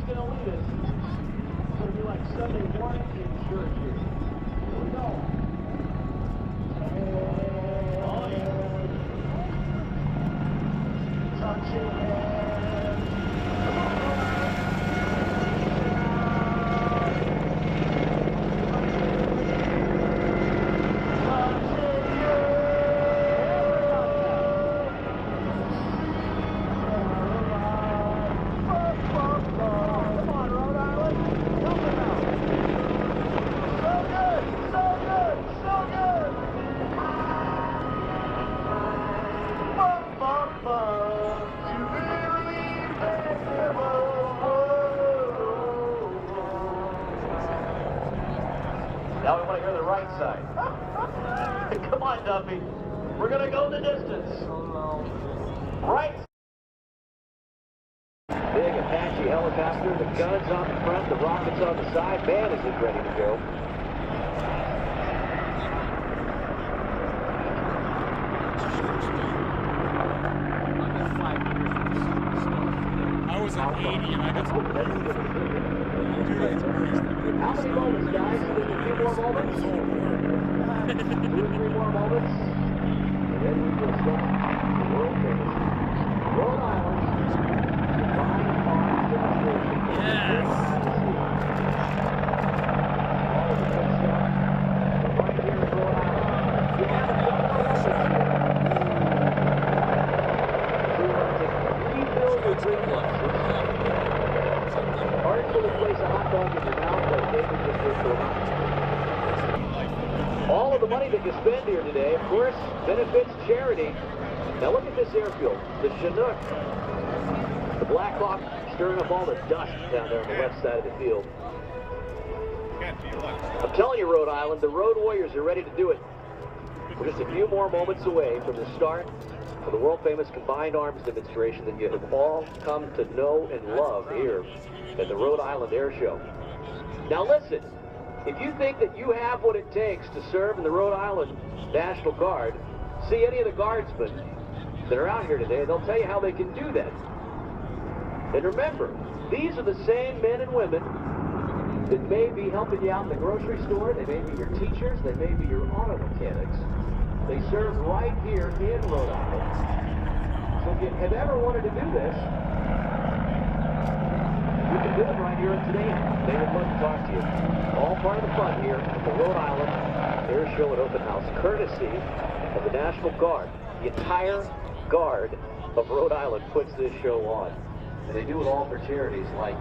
who's going to lead us. It's going to be like Sunday morning in church here. Here we go. Oh, yeah. Touching hands. Now we want to hear the right side. Come on, Duffy. We're going to go the distance. Right. Big Apache helicopter, the guns on the front, the rockets on the side. Man, is it ready to go. I was at 80 and I got some. How many moments, guys? Just a few more moments? 2 or 3 more moments? And then we will start the world famous Rhode Island Combined Arms Demonstration. Yes! All of the good stuff. Right here in Rhode Island. You haven't done the records yet. We want to rebuild your dream life. Hard to place a hot dog in your mouth like David just did to a hot. All of the money that you spend here today, of course, benefits charity. Now look at this airfield, the Chinook, the Blackhawk stirring up all the dust down there on the left side of the field. I'm telling you, Rhode Island, the Road Warriors are ready to do it. We're just a few more moments away from the start of the world-famous Combined Arms Demonstration that you have all come to know and love here at the Rhode Island Air Show. Now listen, if you think that you have what it takes to serve in the Rhode Island National Guard, see any of the guardsmen that are out here today, they'll tell you how they can do that. And remember, these are the same men and women that may be helping you out in the grocery store, they may be your teachers, they may be your auto mechanics. They serve right here in Rhode Island. So if you have ever wanted to do this, you can do it right here today. They would love to talk to you. All part of the fun here at the Rhode Island Air Show and Open House, courtesy of the National Guard. The entire Guard of Rhode Island puts this show on. And they do it all for charities like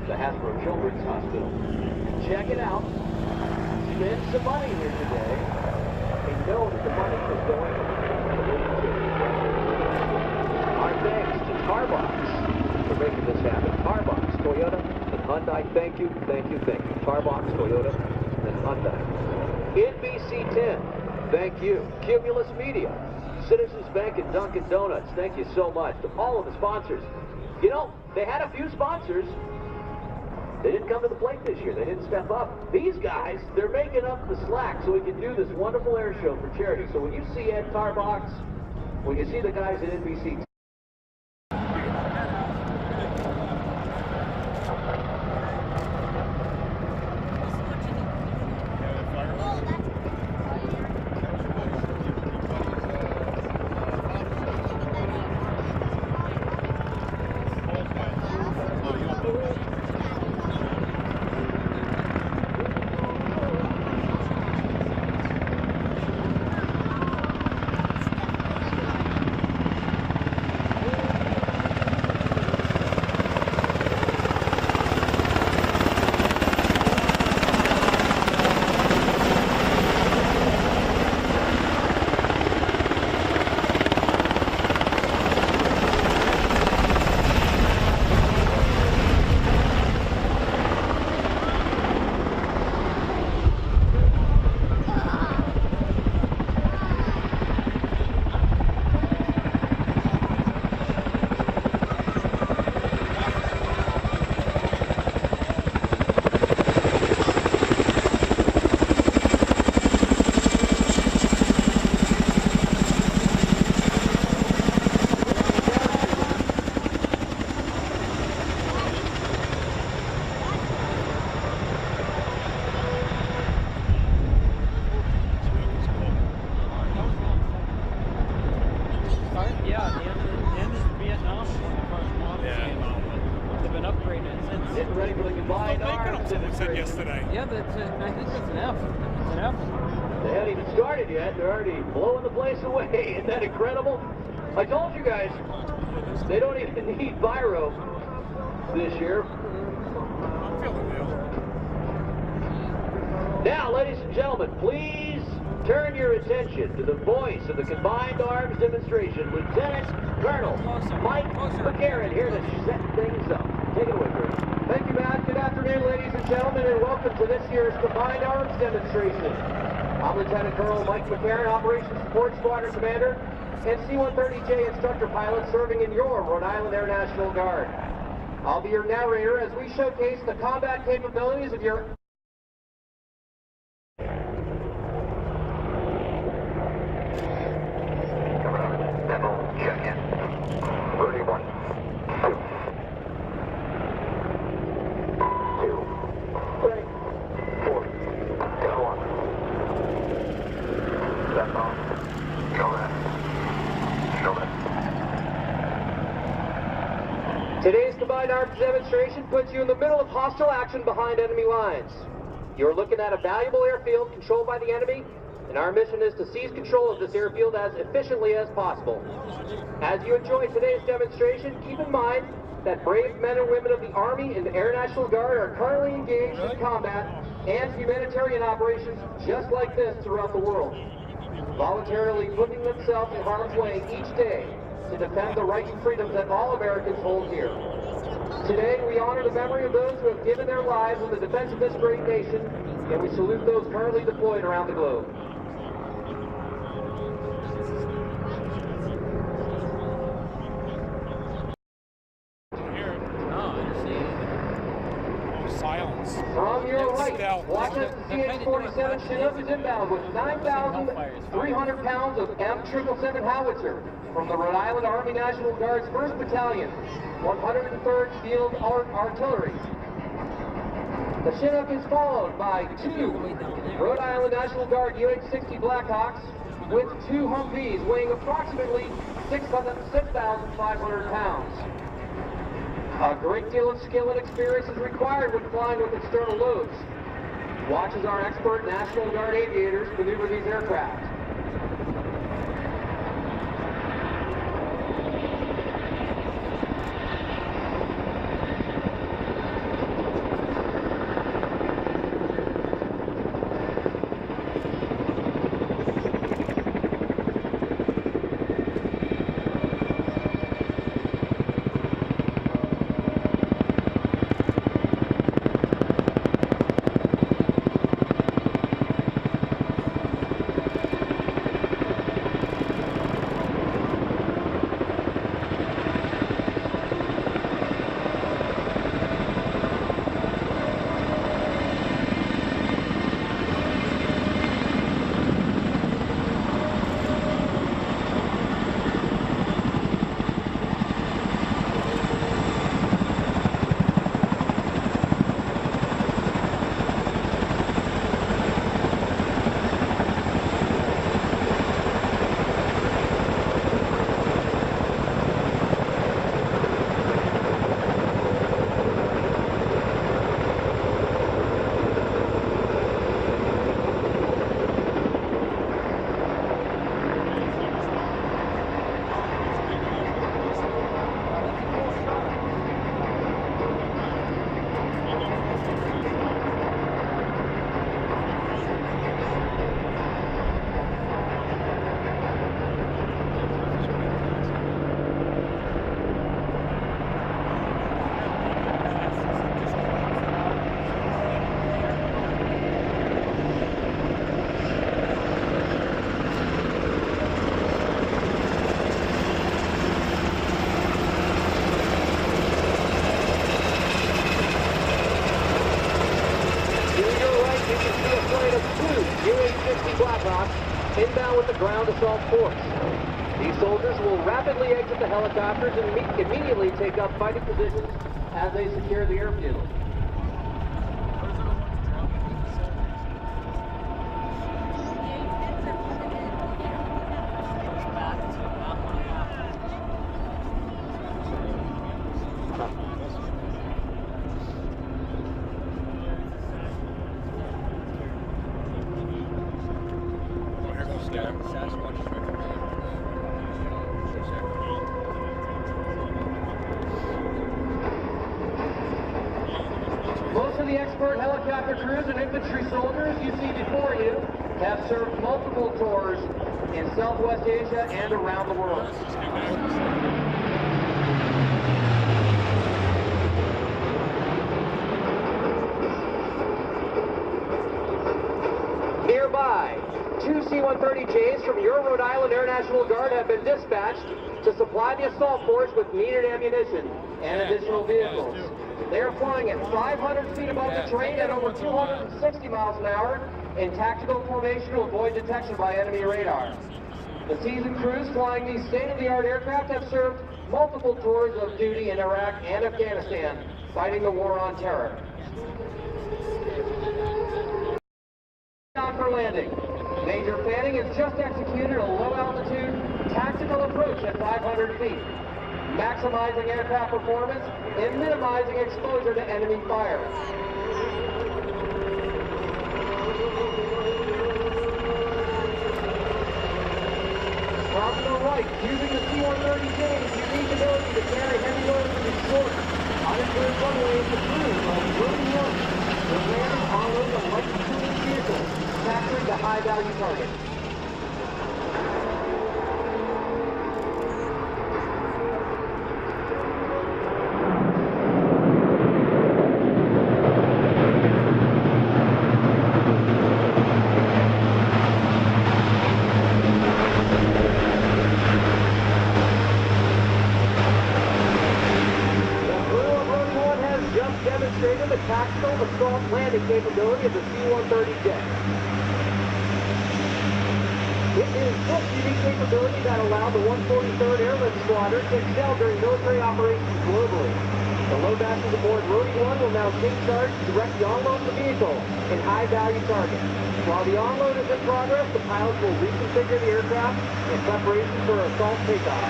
the Hasbro Children's Hospital. Check it out. Spend some money here today. And know that the money is going to the our thanks to Tarbox for making this happen. Tarbox, Toyota, and Hyundai, thank you, thank you, thank you. Tarbox, Toyota, and Hyundai. NBC 10, thank you. Cumulus Media, Citizens Bank, and Dunkin' Donuts, thank you so much. To all of the sponsors. You know, they had a few sponsors. They didn't come to the plate this year. They didn't step up. These guys, they're making up the slack so we can do this wonderful air show for charity. So when you see Ed Tarbox, when you see the guys at NBC even started yet. They're already blowing the place away. Isn't that incredible? I told you guys, they don't even need Biro this year. I'm feeling ill. Now, ladies and gentlemen, please turn your attention to the voice of the Combined Arms Demonstration, Lieutenant Colonel Mike McCarran, here to set things up. Take it away, Colonel. Thank you, Matt. Good afternoon, ladies and gentlemen, and welcome to this year's Combined Arms Demonstration. I'm Lieutenant Colonel Mike McCarran, Operations Support Squadron Commander and C-130J Instructor Pilot serving in your Rhode Island Air National Guard. I'll be your narrator as we showcase the combat capabilities of your Today's Combined Arms Demonstration puts you in the middle of hostile action behind enemy lines. You're looking at a valuable airfield controlled by the enemy, and our mission is to seize control of this airfield as efficiently as possible. As you enjoy today's demonstration, keep in mind that brave men and women of the Army and the Air National Guard are currently engaged in combat and humanitarian operations just like this throughout the world, voluntarily putting themselves in harm's way each day to defend the rights and freedoms that all Americans hold dear. Today, we honor the memory of those who have given their lives in the defense of this great nation, and we salute those currently deployed around the globe. Silence. From your right, watch as the CH-47 Chinook is inbound with 9,300 pounds of M777 howitzer from the Rhode Island Army National Guard's 1st Battalion, 103rd Field Artillery. The Chinook is followed by 2 Rhode Island National Guard AH-64 Blackhawks with 2 Humvees weighing approximately 6,500 pounds. A great deal of skill and experience is required when flying with external loads. Watch as our expert National Guard aviators maneuver these aircraft. AH-64 inbound with the ground assault force. These soldiers will rapidly exit the helicopters and immediately take up fighting positions as they secure the airfield. Most of the expert helicopter crews and infantry soldiers you see before you have served multiple tours in Southwest Asia and around the world. Nearby, 2 C-130Js from your Rhode Island Air National Guard have been dispatched to supply the assault force with needed ammunition and additional vehicles. They are flying at 500 feet above the terrain at over 260 miles an hour in tactical formation to avoid detection by enemy radar. The seasoned crews flying these state-of-the-art aircraft have served multiple tours of duty in Iraq and Afghanistan, fighting the war on terror. Down for landing. Major Fanning has just executed a low-altitude tactical approach at 500 feet, maximizing aircraft performance and minimizing exposure to enemy fire. From the right, using the C-130J's unique ability to carry heavy loads in short, unimproved runways, the crew of Rhode will land on those electric vehicles, capturing the high-value target. Demonstrated the tactical assault landing capability of the C-130J. It is this unique capability that allowed the 143rd Airlift Squadron to excel during military operations globally. The load batches aboard Rhode 1 will now take charge to directly unload the vehicle in high-value targets. While the onload is in progress, the pilots will reconfigure the aircraft in preparation for assault takeoff,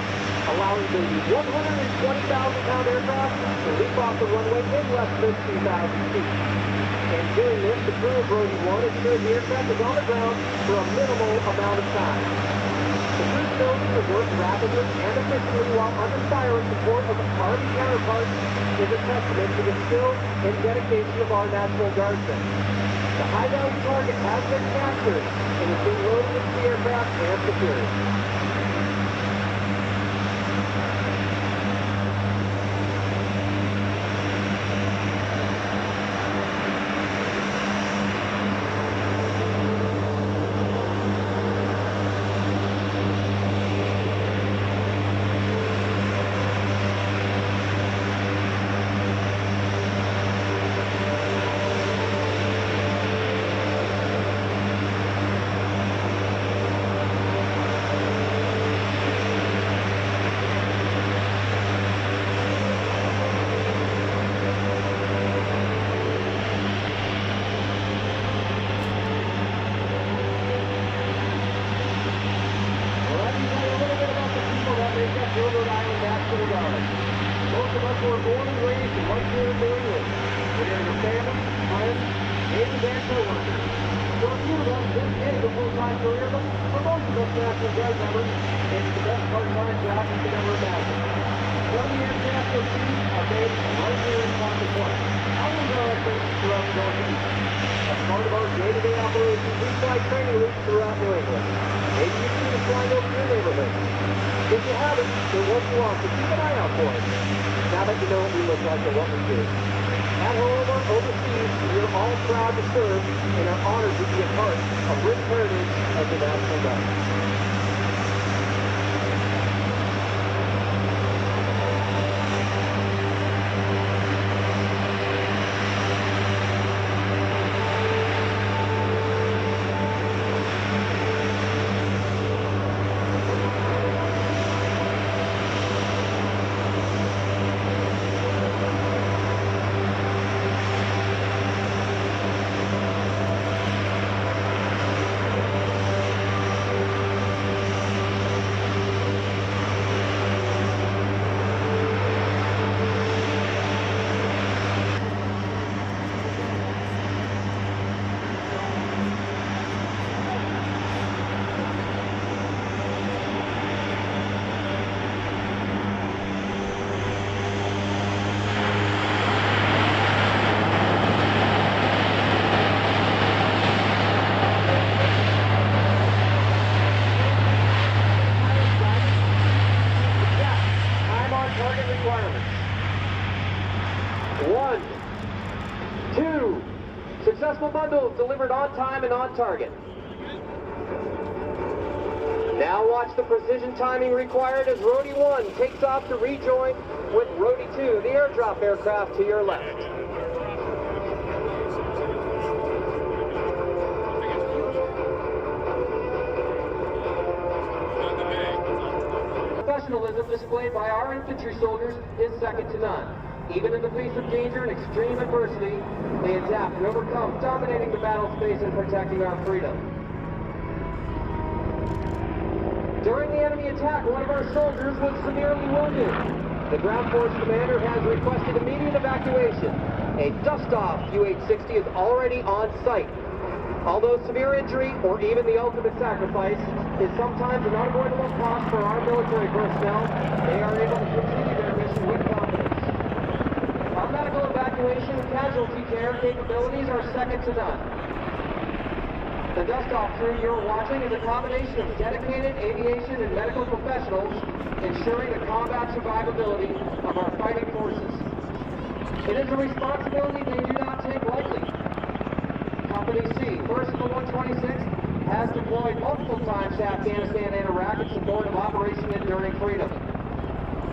allowing the 120,000-pound aircraft to leap off the runway in less than 2,000 feet. In doing this, the crew of Rhode 1 ensures the aircraft is on the ground for a minimal amount of time. The crew's ability to work rapidly and efficiently while under fire in support of Army counterparts is a testament to the skill and dedication of our National Guardsmen. The high-value target has been captured and is being loaded into the aircraft and secured. Rhode Island National Guard. Most of us were born and raised in right here in New England. We're here with family, friends, neighbors, and co-workers. For a few of us, this is a full-time career, but for most of us National Guard members, it's the best part-time job you could ever imagine. Some of the aircraft you'll see are based right here in Ponca Point. Others are operated throughout the Northeast. As part of our day-to-day operations, we fly training routes throughout New England. Maybe you've seen us flying over your neighborhood. If you haven't, then won't you want to keep an eye out for it. Now that you know what we look like and what we do. At home or overseas, we're all proud to serve and are honored to be a part of rich heritage of the National Guard. valuable bundles delivered on time and on target. Now watch the precision timing required as Rhode 1 takes off to rejoin with Rhode 2, the airdrop aircraft to your left. Professionalism displayed by our infantry soldiers is second to none. Even in the face of danger and extreme adversity, they adapt and overcome, dominating the battle space and protecting our freedom. During the enemy attack, one of our soldiers was severely wounded. The ground force commander has requested immediate evacuation. A dust-off UH-60 is already on site. Although severe injury, or even the ultimate sacrifice, is sometimes an unavoidable cost for our military personnel, they are able to continue their mission with confidence. Our medical evacuation and casualty care capabilities are second to none. The dust-off crew you're watching is a combination of dedicated aviation and medical professionals ensuring the combat survivability of our fighting forces. It is a responsibility they do not take lightly. Company C, 1st of the 126th, has deployed multiple times to Afghanistan and Iraq in support of Operation Enduring Freedom.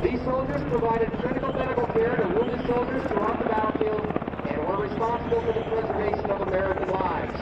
These soldiers provided critical medical care to wounded soldiers throughout the battlefield and were responsible for the preservation of American lives.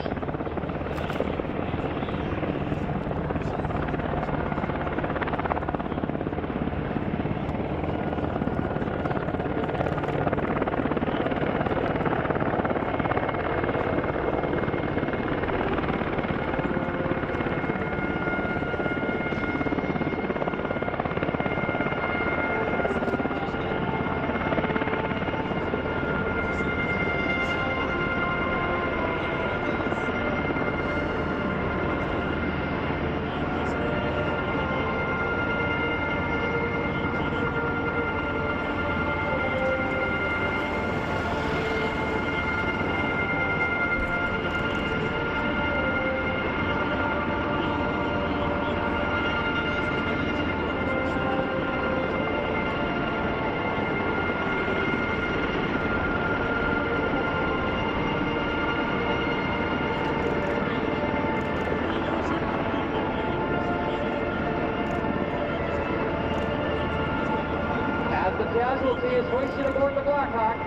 Casualty is hoisted aboard the Blackhawk.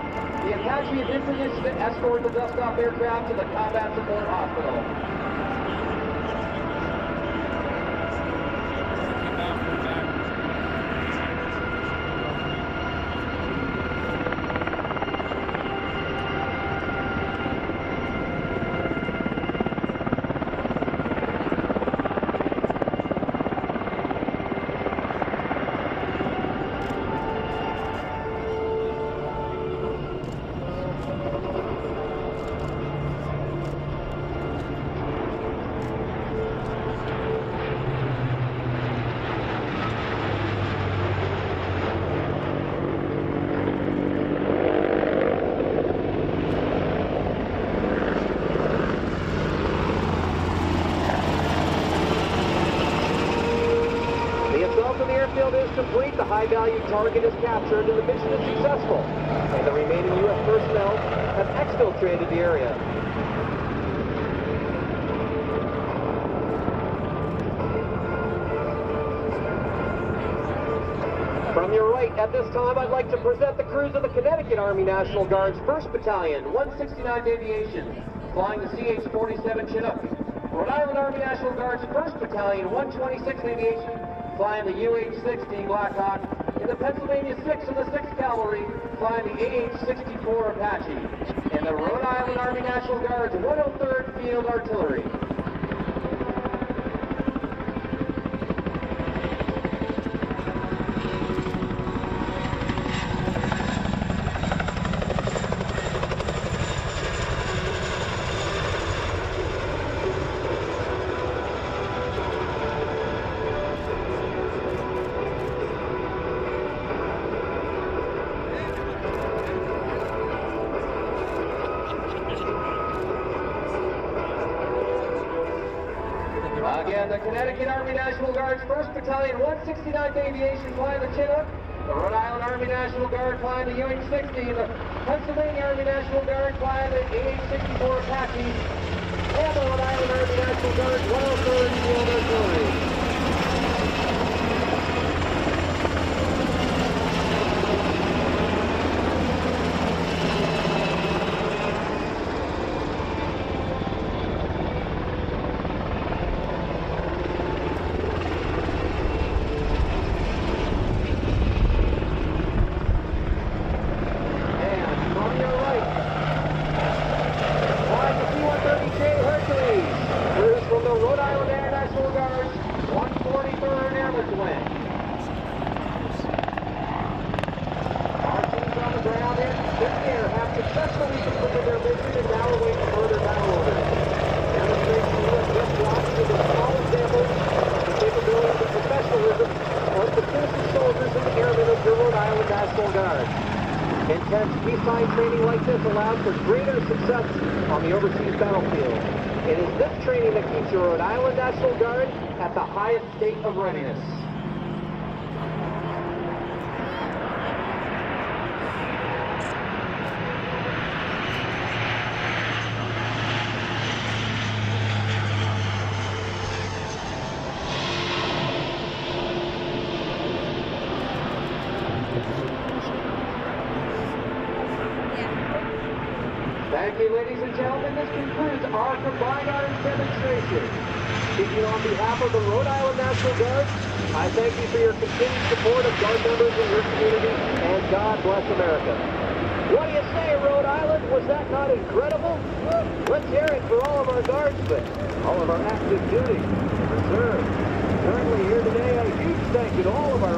The Apache is in position to escort the dust-off aircraft to the combat support hospital. Is complete, the high-value target is captured, and the mission is successful. And the remaining U.S. personnel have exfiltrated the area. From your right, at this time, I'd like to present the crews of the Connecticut Army National Guard's 1st Battalion, 169th Aviation, flying the CH-47 Chinook. Rhode Island Army National Guard's 1st Battalion, 126th Aviation, flying the UH-60 Blackhawk, and the Pennsylvania 6th of the 6th Cavalry, flying the AH-64 Apache, and the Rhode Island Army National Guard's 103rd Field Artillery. Again, the Connecticut Army National Guard's 1st Battalion, 169th Aviation, flying the Chinook, The Rhode Island Army National Guard flying the UH-60, the Pennsylvania Army National Guard flying the AH-64 Apache, and the Rhode Island Army National Guard 103rd Field Artillery. C-130J Hercules, produced from the Rhode Island Air National Guard's 143rd Airlift Wing. Our teams on the ground and in the air have successfully completed their mission and now await further battle orders. Demonstration of this watch is a small example of the capabilities and professionalism of the citizen soldiers and airmen of the Rhode Island National Guard. Intense peacetime training like this allows for greater success on the overseas battlefield. It is this training that keeps the Rhode Island National Guard at the highest state of readiness. Thank you, ladies and gentlemen. This concludes our combined arms demonstration. Speaking on behalf of the Rhode Island National Guard, I thank you for your continued support of Guard members in your community, and God bless America. What do you say, Rhode Island? Was that not incredible? Let's hear it for all of our Guardsmen, all of our active duty, reserve. Currently here today, a huge thank you to all of our